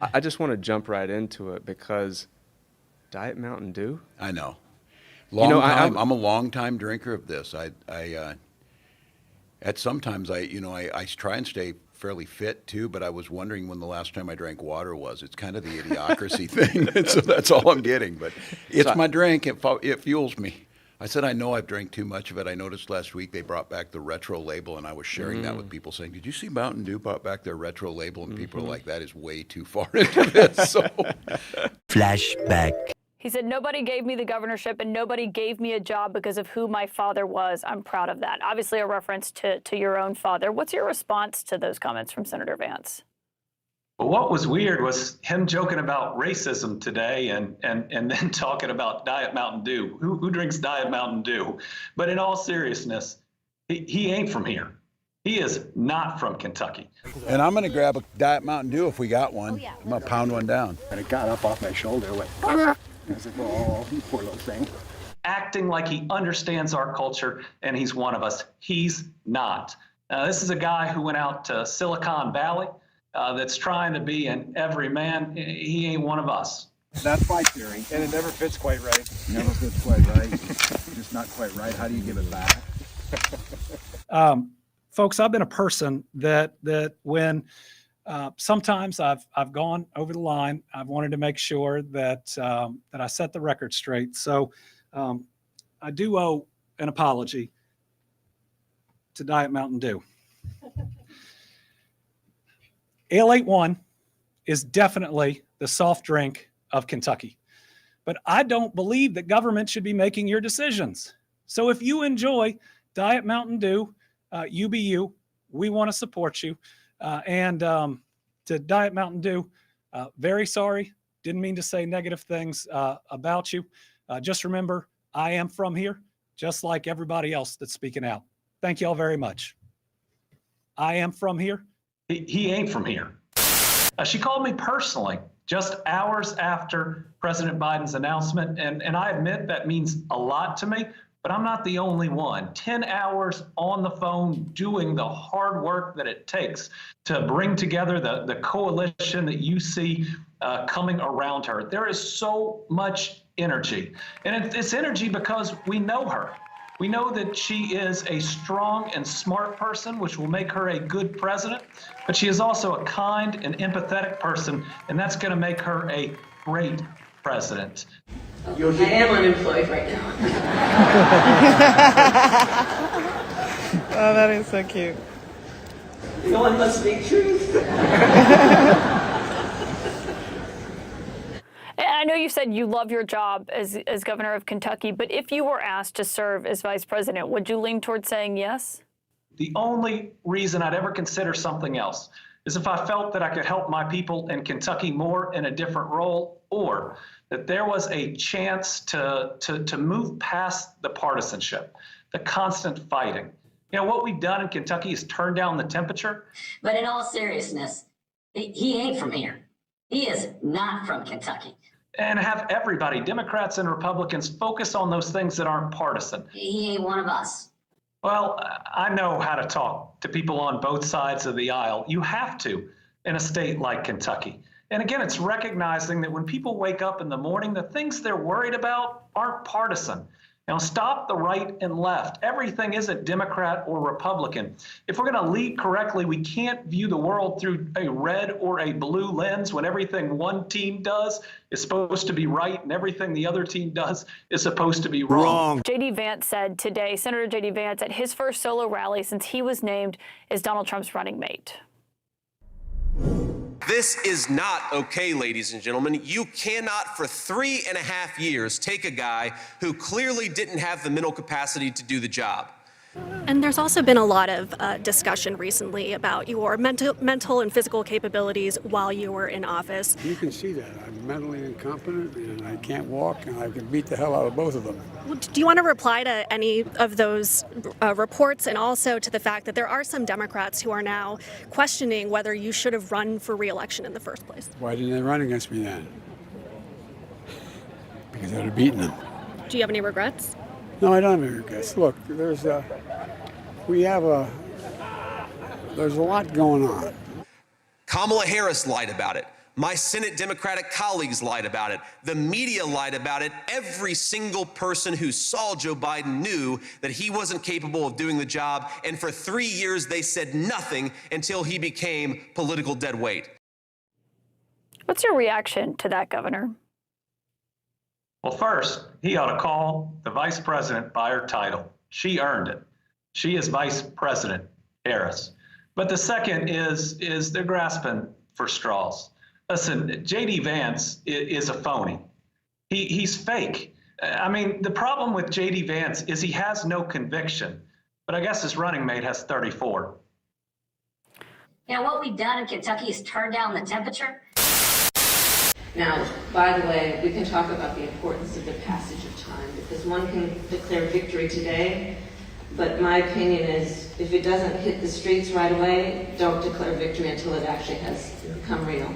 I just want to jump right into it because Diet Mountain Dew? I know. I'm a long time drinker of this. Sometimes I try and stay fairly fit too, but I was wondering when the last time I drank water was. It's kind of the idiocracy thing. So that's all I'm getting, but it's my drink. It fuels me. I said, I know I've drank too much of it. I noticed last week they brought back the retro label, and I was sharing that with people saying, did you see Mountain Dew brought back their retro label? And people are like, that is way too far into this. So. Flashback. He said, nobody gave me the governorship and nobody gave me a job because of who my father was. I'm proud of that. Obviously a reference to your own father. What's your response to those comments from Senator Vance? But what was weird was him joking about racism today and then talking about Diet Mountain Dew. Who drinks Diet Mountain Dew? But in all seriousness, he ain't from here. He is not from Kentucky. And I'm going to grab a Diet Mountain Dew if we got one. Oh, yeah. I'm going to pound one down. And it got up off my shoulder, went, I was like, oh, you poor little thing. Acting like he understands our culture and he's one of us. He's not. This is a guy who went out to Silicon Valley that's trying to be an everyman. He ain't one of us. That's my theory. And it never fits quite right. Never fits quite right. Just not quite right. How do you give it back? Folks, I've been a person that when sometimes I've gone over the line, I've wanted to make sure that I set the record straight. So I do owe an apology to Diet Mountain Dew. Ale 81 is definitely the soft drink of Kentucky, but I don't believe that government should be making your decisions. So if you enjoy Diet Mountain Dew, you be you. We want to support you. And to Diet Mountain Dew, very sorry. Didn't mean to say negative things about you. Just remember, I am from here, just like everybody else that's speaking out. Thank you all very much. I am from here. He ain't from here. She called me personally just hours after President Biden's announcement, and I admit that means a lot to me, but I'm not the only one. 10 hours on the phone doing the hard work that it takes to bring together the coalition that you see coming around her. There is so much energy, and it's energy because we know her. We know that she is a strong and smart person, which will make her a good president, but she is also a kind and empathetic person, and that's going to make her a great president. I am unemployed right now. Oh, that is so cute. No one must speak truth. I know you said you love your job as governor of Kentucky, but if you were asked to serve as vice president, would you lean towards saying yes? The only reason I'd ever consider something else is if I felt that I could help my people in Kentucky more in a different role, or that there was a chance to move past the partisanship, the constant fighting. You know, what we've done in Kentucky is turn down the temperature. But in all seriousness, he ain't from here. He is not from Kentucky. And have everybody, Democrats and Republicans, focus on those things that aren't partisan. He ain't one of us. Well, I know how to talk to people on both sides of the aisle. You have to in a state like Kentucky. And again, it's recognizing that when people wake up in the morning, the things they're worried about aren't partisan. You know, stop the right and left. Everything isn't Democrat or Republican. If we're going to lead correctly, we can't view the world through a red or a blue lens when everything one team does is supposed to be right and everything the other team does is supposed to be wrong. JD Vance said today, Senator JD Vance, at his first solo rally since he was named as Donald Trump's running mate. This is not okay, ladies and gentlemen. You cannot, for 3.5 years, take a guy who clearly didn't have the mental capacity to do the job. And there's also been a lot of discussion recently about your mental and physical capabilities while you were in office. You can see that. I'm mentally incompetent and I can't walk and I can beat the hell out of both of them. Do you want to reply to any of those reports, and also to the fact that there are some Democrats who are now questioning whether you should have run for re-election in the first place? Why didn't they run against me then? Because I would have beaten them. Do you have any regrets? No, I don't have any regrets. Look, there's a lot going on. Kamala Harris lied about it. My Senate Democratic colleagues lied about it. The media lied about it. Every single person who saw Joe Biden knew that he wasn't capable of doing the job. And for 3 years, they said nothing until he became political dead weight. What's your reaction to that, Governor? Well, first, he ought to call the vice president by her title. She earned it. She is Vice President Harris. But the second is they're grasping for straws. Listen, JD Vance is a phony. He's fake. I mean, the problem with JD Vance is he has no conviction, but I guess his running mate has 34. Now, what we've done in Kentucky is turn down the temperature. Now, by the way, we can talk about the importance of the passage of time, because one can declare victory today, but my opinion is if it doesn't hit the streets right away, don't declare victory until it actually has become real.